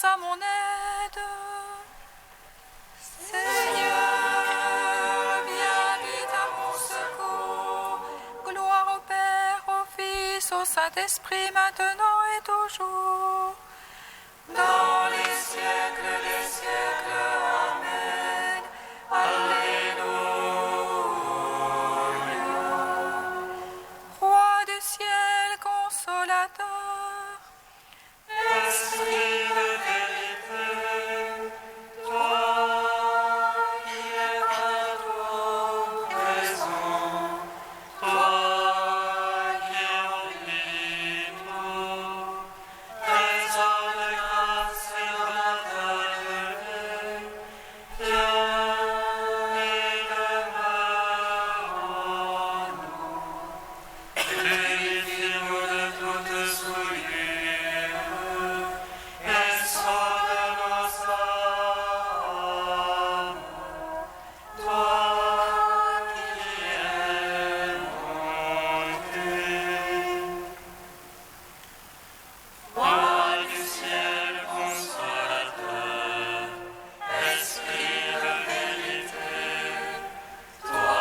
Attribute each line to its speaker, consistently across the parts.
Speaker 1: à mon aide. Seigneur, viens vite à mon secours. Gloire au Père, au Fils, au Saint-Esprit, maintenant et toujours. Dans les siècles des siècles, Amen. Alléluia. Roi du ciel, consolateur, Esprit de vérité, toi qui es partout présent, toi qui remplis tout, trésor de grâce et de maternité, viens et demeure en nous. Purifie-nous de toute souillure et sauve nos âmes. Toi qui es monté, Roi du ciel consolateur, Esprit de vérité, toi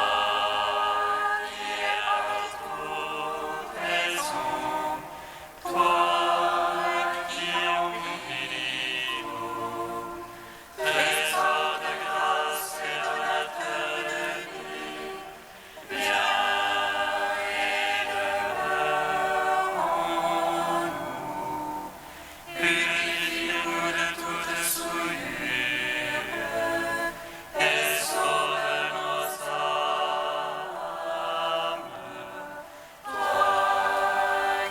Speaker 1: qui es partout présent, toi qui remplis tout, trésor de grâce et de maternité, viens et demeure en nous. Purifie-nous de toute souillure et sauve nos âmes. Toi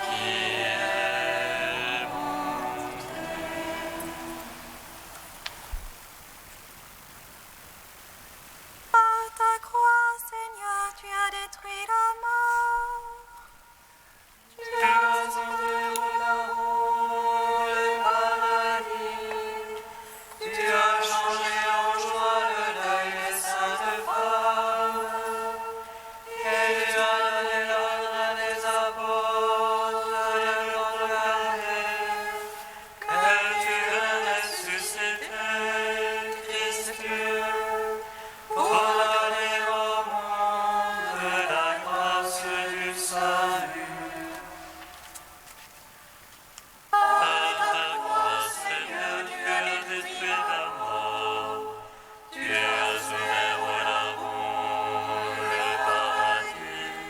Speaker 1: qui es monté. Par ta croix, Seigneur, tu as détruit la mort. Tu as enlevé la honte, le paradis. Tu as changé en joie le deuil des saintes femmes. Et tu as donné l'ordre à tes apôtres de proclamer que tu es ressuscité, Christ Dieu, pour donner au monde la grâce du salut. Par ta croix, Seigneur, tu as détruit la mort. Tu as ouvert au larron le paradis.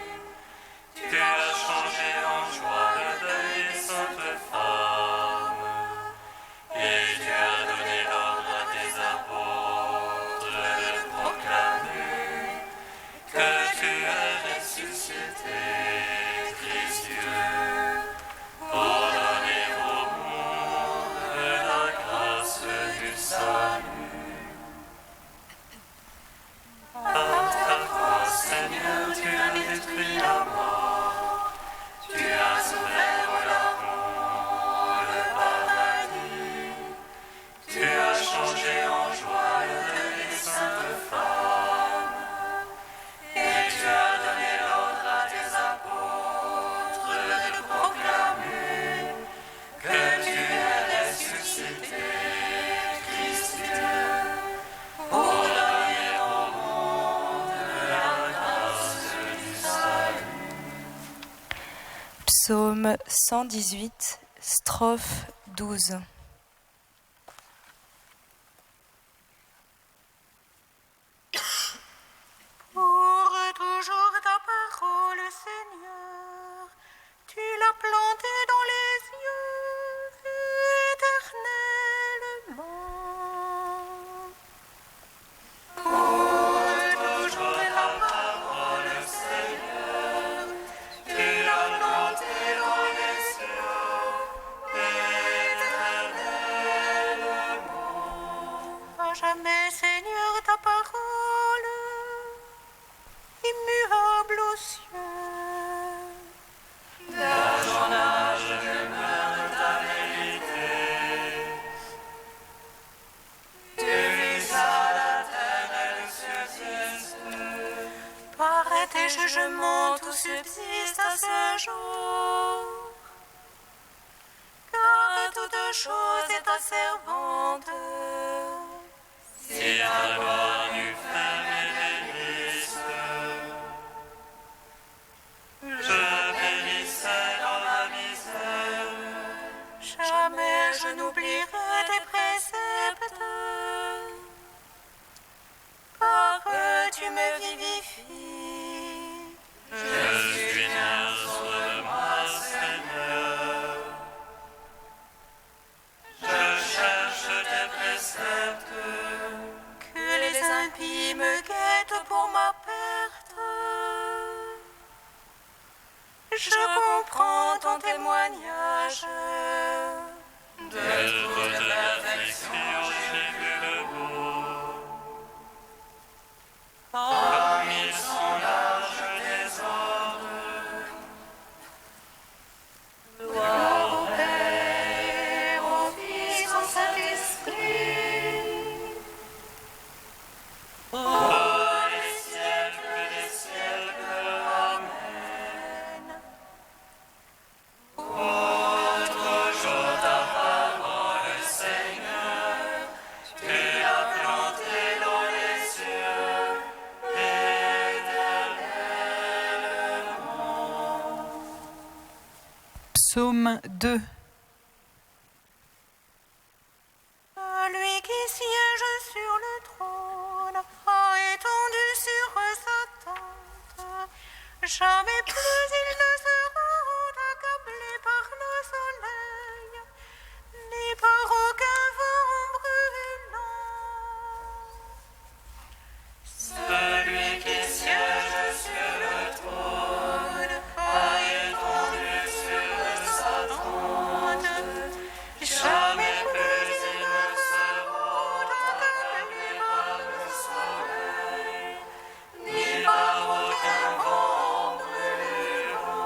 Speaker 1: Tu as changé en joie le deuil des saintes femmes. Et tu as donné l'ordre à tes apôtres de proclamer que tu es ressuscité, Christ Dieu, pour donner au monde la grâce du salut. Par ta croix, Seigneur, tu as détruit la mort. Tu as ouvert au larron le paradis. Tu as changé en joie le deuil des saintes femmes. Et tu as donné l'ordre à tes apôtres de proclamer que tu es ressuscité, Christ Dieu, pour donner au monde la grâce du salut.
Speaker 2: Psaume 118, strophe 12.
Speaker 1: Pour toujours ta parole, Seigneur, tu l'as plantée dans les yeux éternellement. Pour toujours ta parole, Seigneur, tu l'as plantée dans les cieux éternellement. À jamais, Seigneur, ta parole, immuable aux cieux. D'âge en âge demeure ta vérité. Tu vis à la terre et le ciel existe. Par tes jugements tout subsiste à ce jour. Car toute chose épouse et ta servante.
Speaker 3: Si ta gloire nous fait bénisse, je périssais dans la misère.
Speaker 1: Jamais je n'oublierai tes préceptes. Par eux tu me vivifies.
Speaker 3: Je suis bien de moi, Seigneur. Je cherche tes préceptes.
Speaker 1: Que les impies me guettent pour ma perte. Je comprends ton témoignage.
Speaker 3: D'être de l'affection, j'ai vu le beau. Parmi son large désordre,
Speaker 1: Gloire au Père, au Fils, au Saint-Esprit.
Speaker 3: oh les siècles des siècles, Amen. Autre jour ta parole, Seigneur, tu as planté dans les cieux, éternellement.
Speaker 4: Psaume 2.
Speaker 1: Lui qui siège sur le trône a étendu sur sa tente. Jamais plus il ne sera accablé par le soleil, ni par aucun vent brûlant.
Speaker 3: Celui qui siège sur le trône a étendu sur sa tente. Jamais plus il ne sera accablé par le soleil, ni par aucun vent brûlant.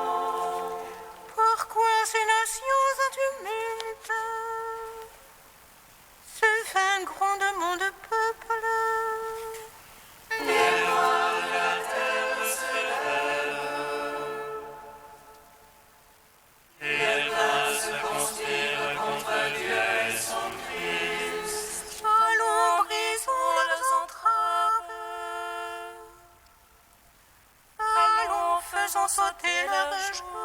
Speaker 1: Pourquoi ces nations en tumulte se fait un grondement de peuple?
Speaker 3: Les rois de la terre se lèvent. Les princes conspirent contre Dieu et son Christ.
Speaker 1: Allons, brisons leurs entraves. Allons, faisons sauter leurs joues.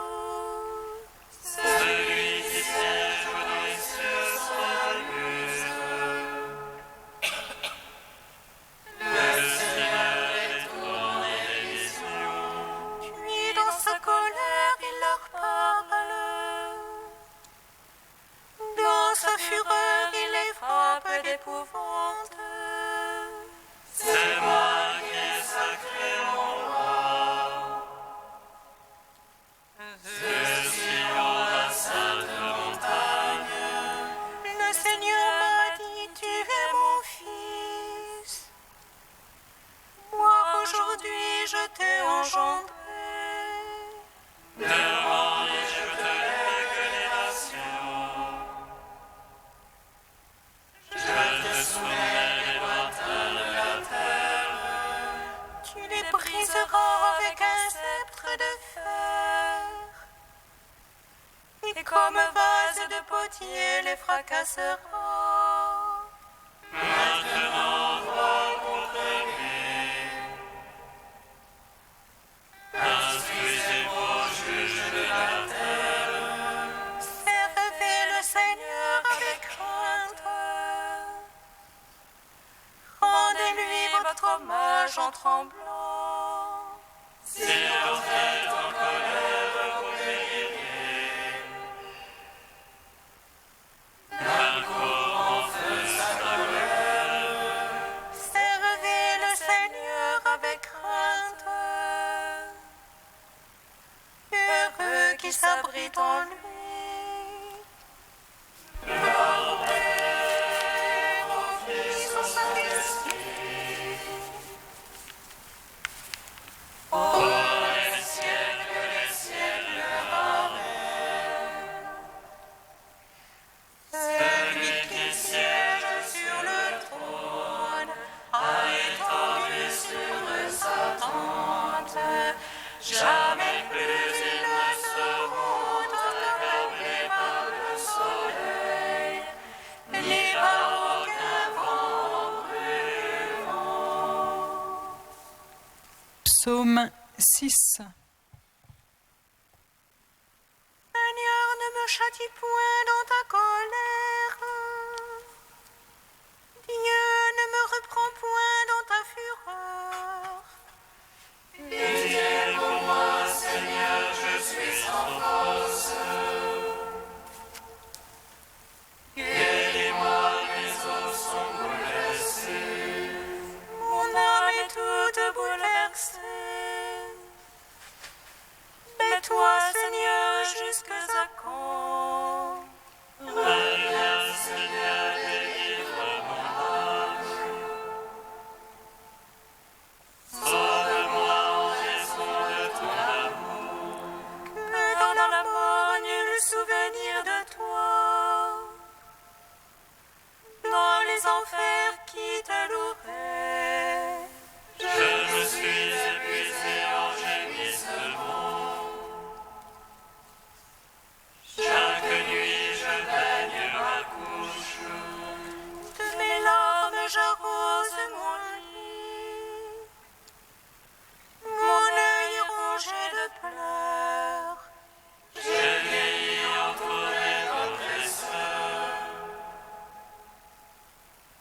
Speaker 3: Celui qui siège dans les cieux s'amuse. Le Seigneur est tourné des visions.
Speaker 1: Puis dans sa colère, il leur parle. Dans sa fureur, il les frappe d'épouvante.
Speaker 3: C'est moi qui ai sacré mon roi. Je suis en la sainte montagne.
Speaker 1: Le Seigneur m'a dit, tu es mon fils. Moi aujourd'hui je t'ai engendré.
Speaker 3: Devant les je te lègue les nations. Je te soumets les lointains de la terre.
Speaker 1: Tu les briseras avec un sceptre de fer. Et comme vase de potier les fracassera.
Speaker 3: Maintenant, roi contre lui. Instruisez vos juges de la terre.
Speaker 1: Servez le Seigneur avec crainte. Rendez-lui votre hommage en tremblant.
Speaker 3: Si votre êtes en colère, vous périrez. Un courant feu sa colère.
Speaker 1: Servez le Seigneur avec crainte. Heureux qui s'abrite en lui. Gloire au Père, au Fils, au Saint-Esprit.
Speaker 3: Oh, les siècles, Amen. Celui qui siège sur le trône a étendu sur sa tente. Jamais plus ils ne seront accablés
Speaker 4: 6.
Speaker 1: Seigneur, ne me châtie point dans ta colère. Dieu, ne me reprends point dans ta fureur.
Speaker 3: Pitié pour moi, Seigneur, je suis sans force. Guéris-moi, mes os sont bouleversés.
Speaker 1: Mon âme est toute bouleversée. Mais toi, Seigneur, jusque à quand?
Speaker 3: Reviens, Seigneur, délivre mon âme. Sauve-moi en raison de ton amour.
Speaker 1: Que dans la mort nul souvenir de toi. Dans les enfers qui te loueraient.
Speaker 3: Je me suis épuisé en gémissement. Chaque nuit je baigne ma couche.
Speaker 1: De mes larmes j'arrose mon lit. Mon œil rongé de pleurs.
Speaker 3: Je vieillis entouré d'oppresseurs.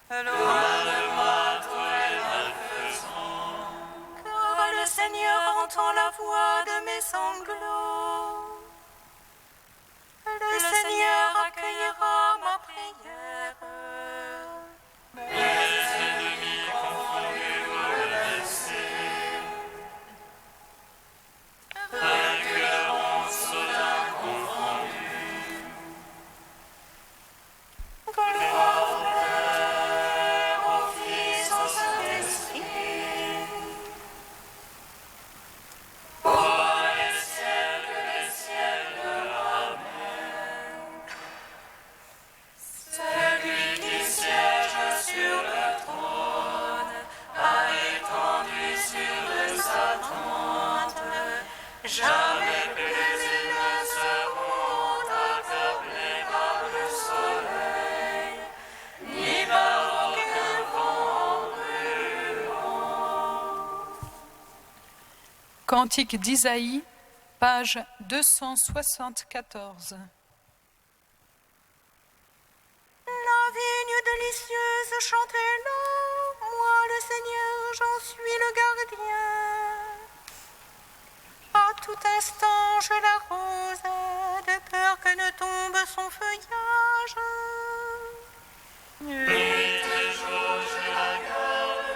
Speaker 3: Parle-moi, toi les malfaisants.
Speaker 1: Car le Seigneur entend la voix de mes sanglots. Le Seigneur accueillera ma prière.
Speaker 3: Mes ennemis confondus bouleversés. Reculeront soudain confondus.
Speaker 1: Gloire au Père, au Fils, au Saint-Esprit.
Speaker 3: Pour les siècles, amen. Celui qui siège sur le trône a étendu sur eux sa tente. Jamais plus ils ne seront accablés par le soleil, ni par aucun vent brûlant.
Speaker 4: Cantique d'Isaïe, page 274.
Speaker 1: La vigne délicieuse, chantez-la. Moi, le Seigneur, j'en suis le gardien. À tout instant, je l'arrose, de peur que ne tombe son feuillage.
Speaker 3: Nuit et jour je la garde,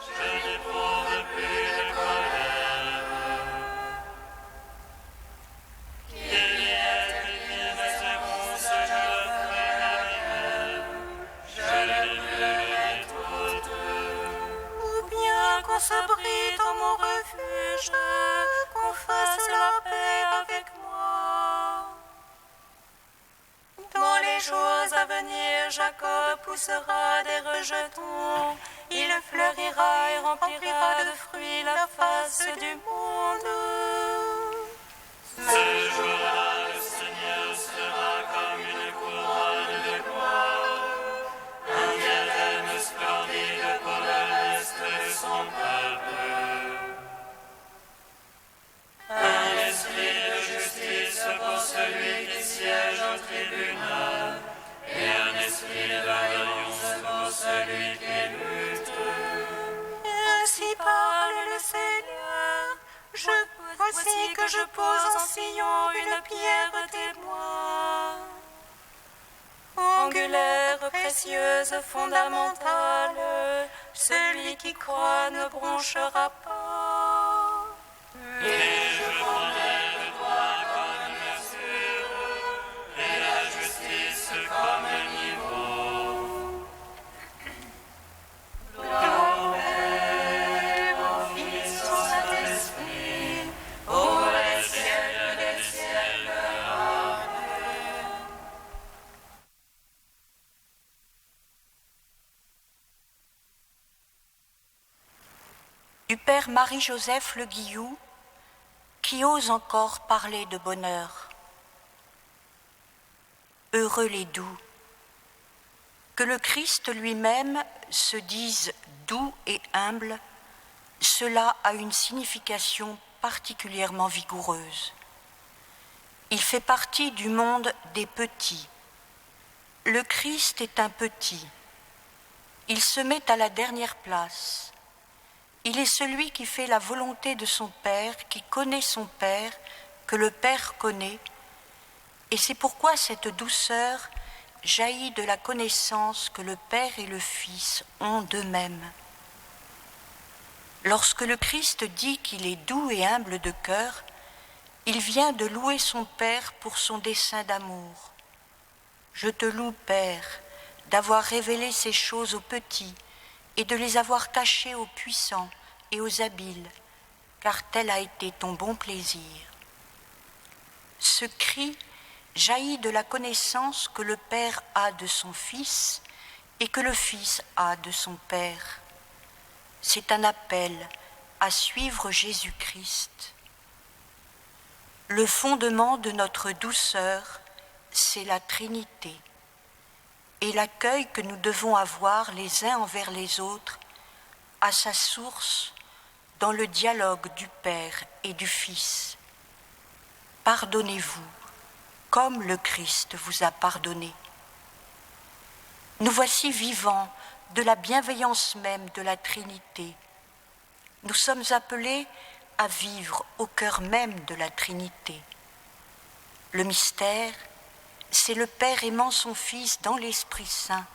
Speaker 3: je n'éprouve plus de colère. Qu'il y ait qui me semonce, je le ferai derrière, je les brûlerai toutes.
Speaker 1: Ou bien qu'on s'abrite en mon refuge, qu'on fasse la paix avec moi. Dans les jours à venir, Jacob poussera des rejetons. Il fleurira et remplira de fruits la face du monde.
Speaker 3: Ce jour-là, le Seigneur sera comme une couronne de gloire, un diadème splendide pour le reste de son peuple. Un esprit de justice pour celui qui siège au tribunal, et un esprit de vaillance pour celui qui lutte.
Speaker 1: Ainsi parle le Seigneur. Voici que je pose en Sion une pierre témoin. Angulaire, précieuse, fondamentale, celui qui croit ne bronchera pas.
Speaker 3: Et je prendrai le droit comme mesure, et la justice comme niveau. Gloire au Père, au Fils, au Saint-Esprit, pour les siècles des siècles. Amen.
Speaker 5: Du Père Marie-Joseph Le Guillou, qui ose encore parler de bonheur. Heureux les doux, que le Christ lui-même se dise doux et humble, cela a une signification particulièrement vigoureuse. Il fait partie du monde des petits. Le Christ est un petit. Il se met à la dernière place. Il est celui qui fait la volonté de son Père, qui connaît son Père, que le Père connaît, et c'est pourquoi cette douceur jaillit de la connaissance que le Père et le Fils ont d'eux-mêmes. Lorsque le Christ dit qu'il est doux et humble de cœur, il vient de louer son Père pour son dessein d'amour. Je te loue, Père, d'avoir révélé ces choses aux petits et de les avoir cachées aux puissants et aux habiles, car tel a été ton bon plaisir. Ce cri jaillit de la connaissance que le Père a de son Fils et que le Fils a de son Père. C'est un appel à suivre Jésus-Christ. Le fondement de notre douceur, c'est la Trinité, et l'accueil que nous devons avoir les uns envers les autres a sa source dans le dialogue du Père et du Fils. Pardonnez-vous, comme le Christ vous a pardonné. Nous voici vivants de la bienveillance même de la Trinité. Nous sommes appelés à vivre au cœur même de la Trinité. Le mystère, c'est le Père aimant son Fils dans l'Esprit Saint.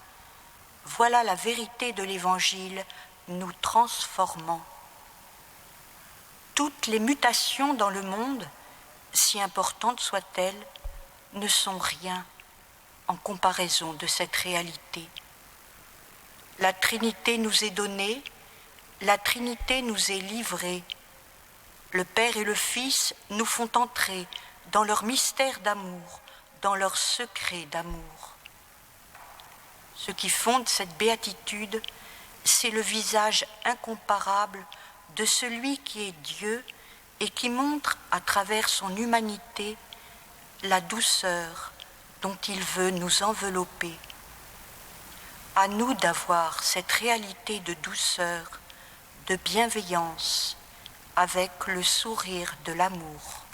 Speaker 5: Voilà la vérité de l'Évangile nous transformant. Toutes les mutations dans le monde, si importantes soient-elles, ne sont rien en comparaison de cette réalité. La Trinité nous est donnée, la Trinité nous est livrée. Le Père et le Fils nous font entrer dans leur mystère d'amour, dans leur secret d'amour. Ce qui fonde cette béatitude, c'est le visage incomparable de celui qui est Dieu et qui montre à travers son humanité la douceur dont il veut nous envelopper. À nous d'avoir cette réalité de douceur, de bienveillance, avec le sourire de l'amour.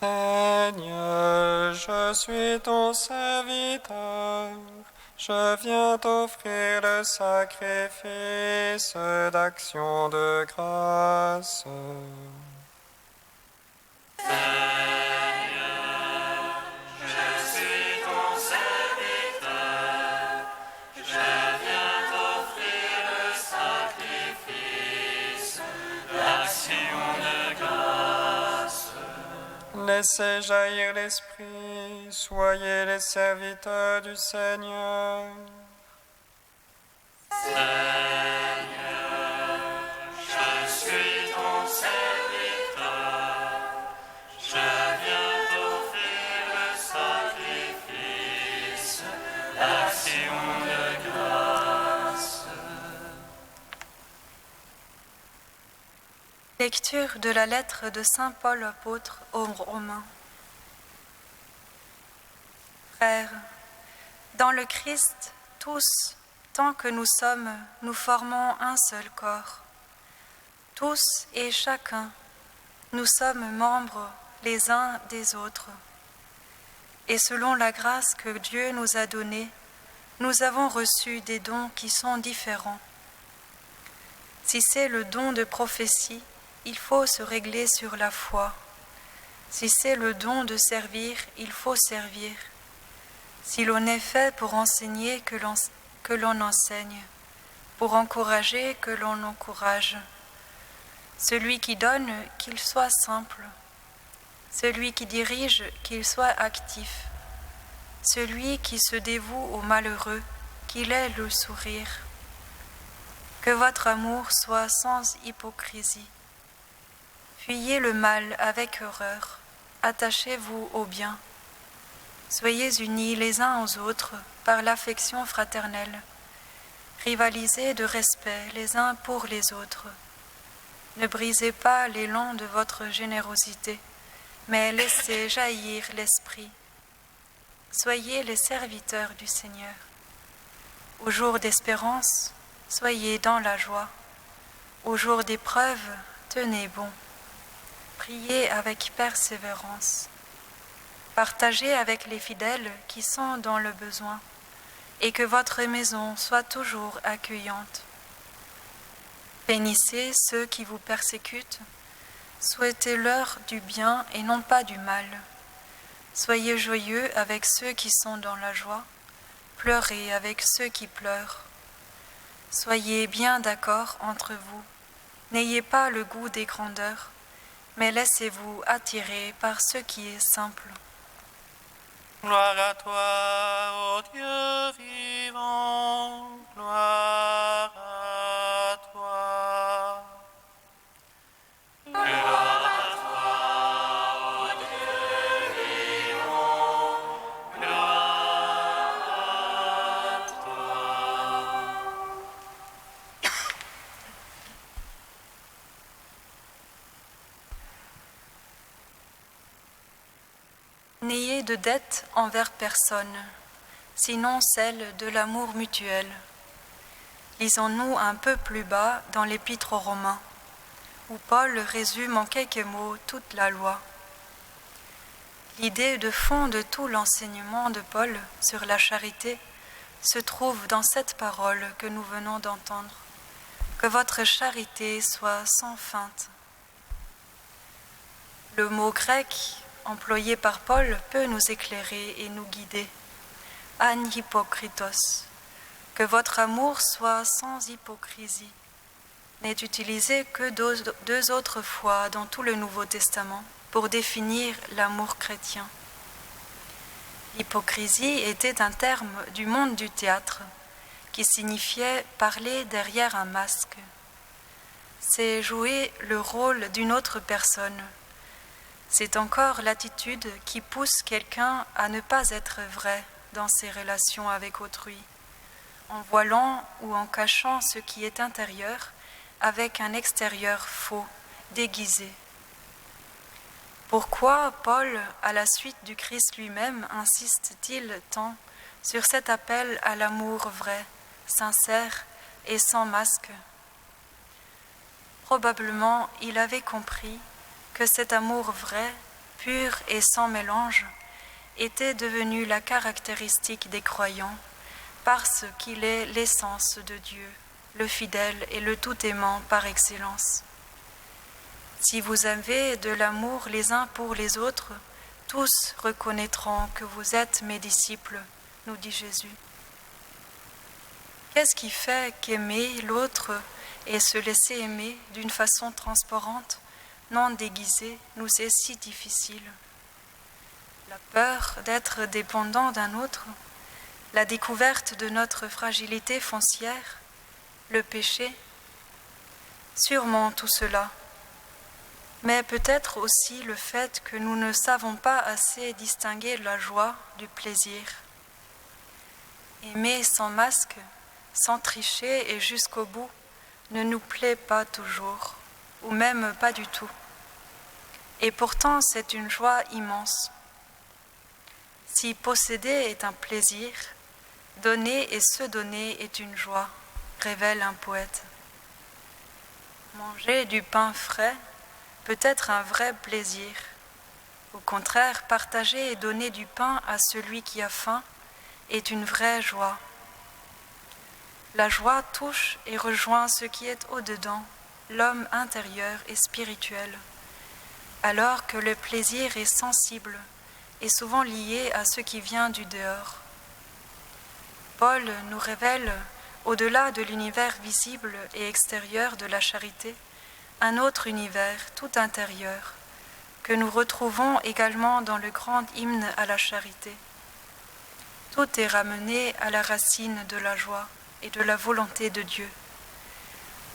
Speaker 6: Seigneur, je suis ton serviteur, je viens t'offrir le sacrifice d'action de grâce.
Speaker 3: Je suis ton serviteur, je viens
Speaker 6: Laissez jaillir l'Esprit, soyez les serviteurs du Seigneur.
Speaker 3: Seigneur, je suis ton serviteur, je viens t'offrir le sacrifice, l'action de grâce.
Speaker 7: Lecture de la lettre de Saint Paul apôtre aux Romains. Frères, dans le Christ, tous, tant que nous sommes, nous formons un seul corps. Tous et chacun, nous sommes membres les uns des autres. Et selon la grâce que Dieu nous a donnée, nous avons reçu des dons qui sont différents. Si c'est le don de prophétie, il faut se régler sur la foi. Si c'est le don de servir, il faut servir. Si l'on est fait pour enseigner, que l'on enseigne. Pour encourager, que l'on encourage. Celui qui donne, qu'il soit simple. Celui qui dirige, qu'il soit actif. Celui qui se dévoue aux malheureux, qu'il ait le sourire. Que votre amour soit sans hypocrisie. Fuyez le mal avec horreur, attachez-vous au bien. Soyez unis les uns aux autres par l'affection fraternelle. Rivalisez de respect les uns pour les autres. Ne brisez pas l'élan de votre générosité, mais laissez jaillir l'esprit. Soyez les serviteurs du Seigneur. Au jour d'espérance, soyez dans la joie. Au jour d'épreuve, tenez bon. Priez avec persévérance. Partagez avec les fidèles qui sont dans le besoin, et que votre maison soit toujours accueillante. Bénissez ceux qui vous persécutent, souhaitez-leur du bien et non pas du mal. Soyez joyeux avec ceux qui sont dans la joie, pleurez avec ceux qui pleurent. Soyez bien d'accord entre vous, n'ayez pas le goût des grandeurs, mais laissez-vous attirer par ce qui est simple.
Speaker 3: Gloire à toi, ô Dieu vivant, gloire à toi. Gloire à toi, ô Dieu vivant, gloire à toi.
Speaker 7: N'ayez de dette envers personne, sinon celle de l'amour mutuel. Lisons-nous un peu plus bas dans l'Épître aux Romains, où Paul résume en quelques mots toute la loi. L'idée de fond de tout l'enseignement de Paul sur la charité se trouve dans cette parole que nous venons d'entendre, que votre charité soit sans feinte. Le mot grec employé par Paul peut nous éclairer et nous guider. Anhypokritos, que votre amour soit sans hypocrisie, n'est utilisé que deux autres fois dans tout le Nouveau Testament pour définir l'amour chrétien. L'hypocrisie était un terme du monde du théâtre qui signifiait parler derrière un masque. C'est jouer le rôle d'une autre personne. C'est encore l'attitude qui pousse quelqu'un à ne pas être vrai dans ses relations avec autrui, en voilant ou en cachant ce qui est intérieur avec un extérieur faux, déguisé. Pourquoi Paul, à la suite du Christ lui-même, insiste-t-il tant sur cet appel à l'amour vrai, sincère et sans masque? Probablement, il avait compris que cet amour vrai, pur et sans mélange, était devenu la caractéristique des croyants, parce qu'il est l'essence de Dieu, le fidèle et le tout-aimant par excellence. Si vous avez de l'amour les uns pour les autres, tous reconnaîtront que vous êtes mes disciples, nous dit Jésus. Qu'est-ce qui fait qu'aimer l'autre et se laisser aimer d'une façon transparente, non déguisée, nous est si difficile? la peur d'être dépendant d'un autre, la découverte de notre fragilité foncière, le péché, sûrement tout cela, mais peut-être aussi le fait que nous ne savons pas assez distinguer la joie du plaisir. Aimer sans masque, sans tricher et jusqu'au bout ne nous plaît pas toujours, ou même pas du tout. Et pourtant c'est une joie immense. Si posséder est un plaisir, donner et se donner est une joie, révèle un poète. Manger du pain frais peut être un vrai plaisir. Au contraire, partager et donner du pain à celui qui a faim est une vraie joie. La joie touche et rejoint ce qui est au-dedans, l'homme intérieur et spirituel, alors que le plaisir est sensible et souvent lié à ce qui vient du dehors. Paul nous révèle, au-delà de l'univers visible et extérieur de la charité, un autre univers tout intérieur, que nous retrouvons également dans le grand hymne à la charité. Tout est ramené à la racine de la joie et de la volonté de Dieu.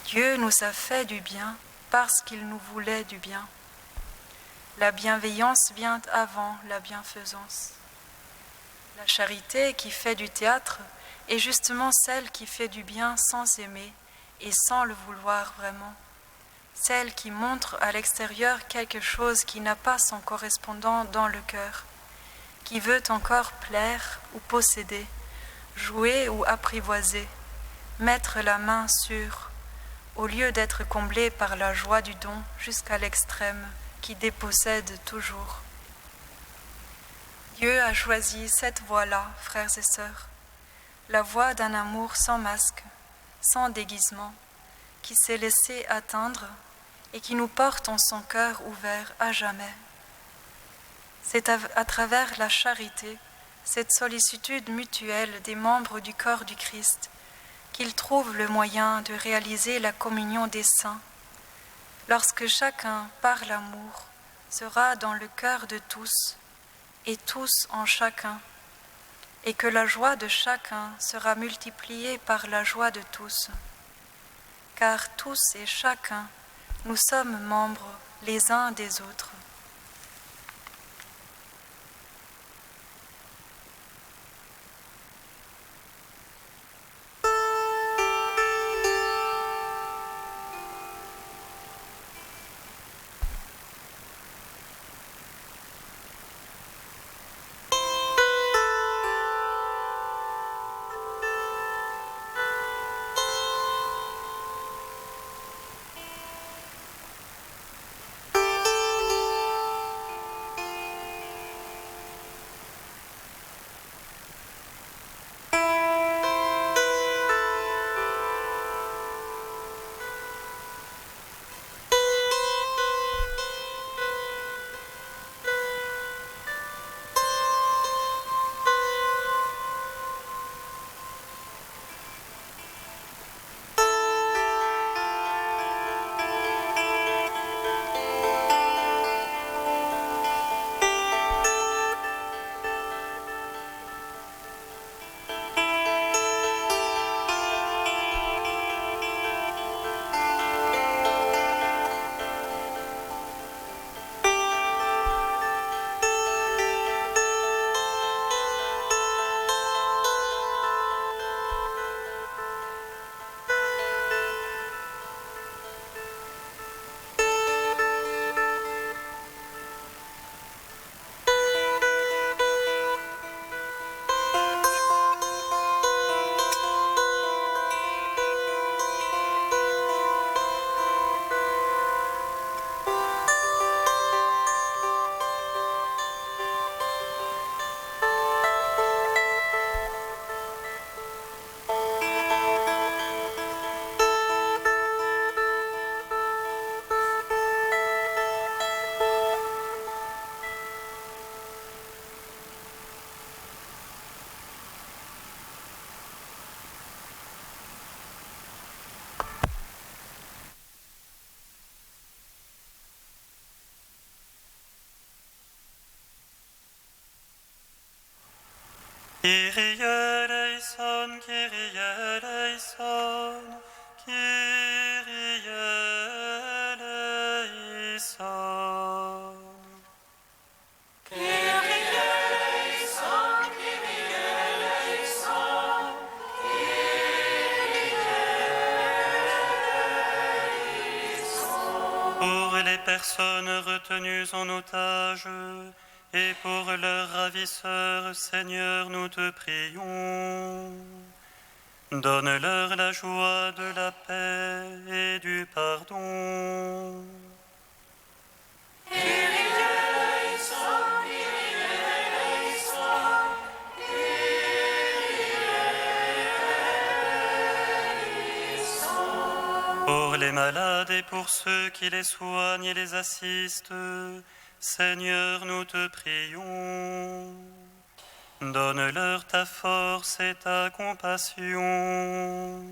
Speaker 7: Dieu nous a fait du bien parce qu'il nous voulait du bien. La bienveillance vient avant la bienfaisance. La charité qui fait du théâtre est justement celle qui fait du bien sans aimer et sans le vouloir vraiment. Celle qui montre à l'extérieur quelque chose qui n'a pas son correspondant dans le cœur, qui veut encore plaire ou posséder, jouer ou apprivoiser, mettre la main sur, au lieu d'être comblé par la joie du don jusqu'à l'extrême qui dépossède toujours. Dieu a choisi cette voie-là, frères et sœurs, la voie d'un amour sans masque, sans déguisement, qui s'est laissé atteindre et qui nous porte en son cœur ouvert à jamais. C'est à travers la charité, cette sollicitude mutuelle des membres du corps du Christ, qu'il trouve le moyen de réaliser la communion des saints, lorsque chacun, par l'amour, sera dans le cœur de tous, et tous en chacun, et que la joie de chacun sera multipliée par la joie de tous. Car tous et chacun, nous sommes membres les uns des autres.
Speaker 3: Kyrie eleison, Kyrie eleison. Pour les personnes retenues en otage et pour leurs ravisseurs, Seigneur, nous te prions. Donne-leur la joie de la paix et du pardon. Pour les malades et pour ceux qui les soignent et les assistent, Seigneur, nous te prions. Donne-leur ta force et ta compassion.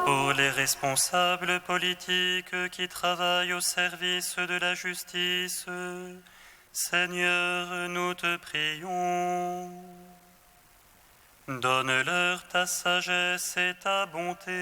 Speaker 3: Pour les responsables politiques qui travaillent au service de la justice, Seigneur, nous te prions. Donne-leur ta sagesse et ta bonté.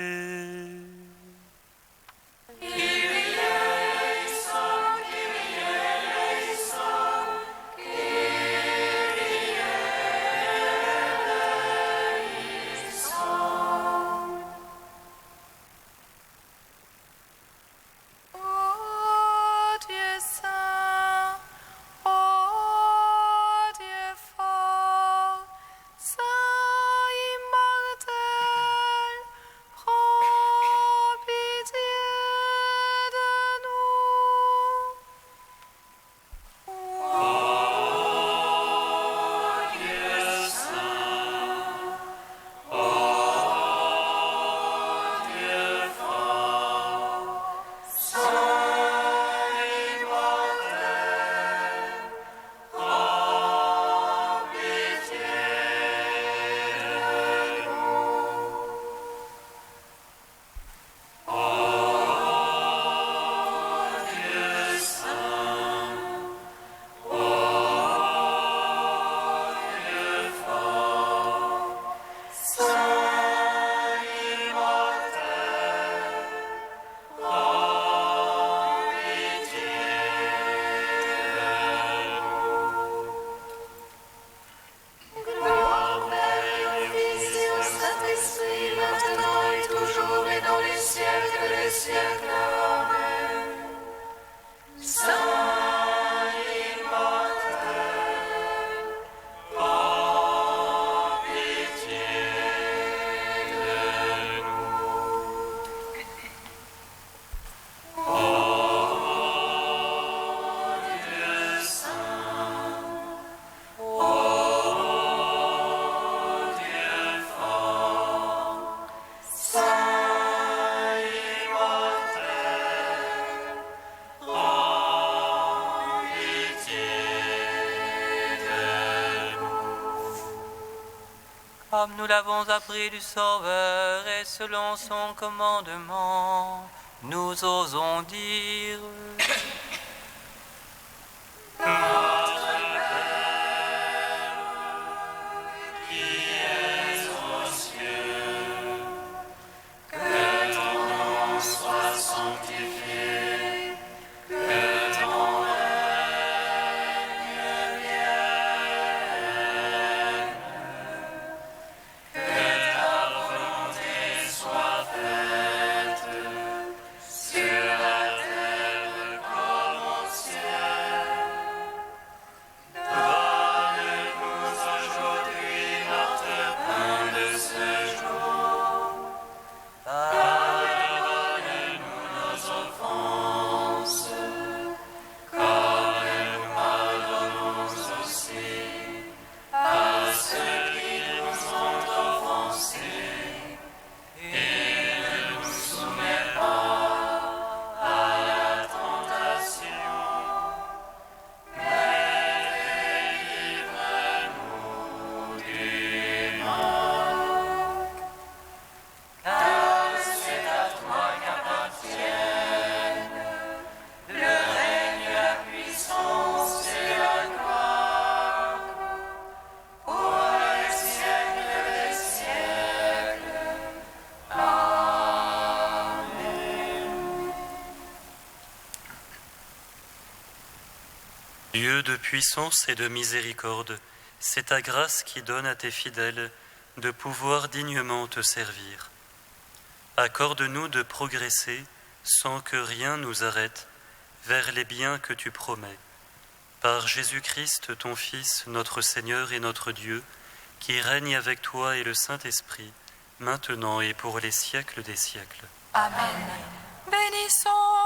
Speaker 8: Comme nous l'avons appris du Sauveur et selon son commandement, nous osons dire
Speaker 3: Sur la terre Dieu de puissance et de miséricorde, c'est ta grâce qui donne à tes fidèles de pouvoir dignement te servir. Accorde-nous de progresser sans que rien nous arrête vers les biens que tu promets. Par Jésus-Christ, ton Fils, notre Seigneur et notre Dieu, qui règne avec toi et le Saint-Esprit, maintenant et pour les siècles des siècles.
Speaker 1: Amen. Bénissons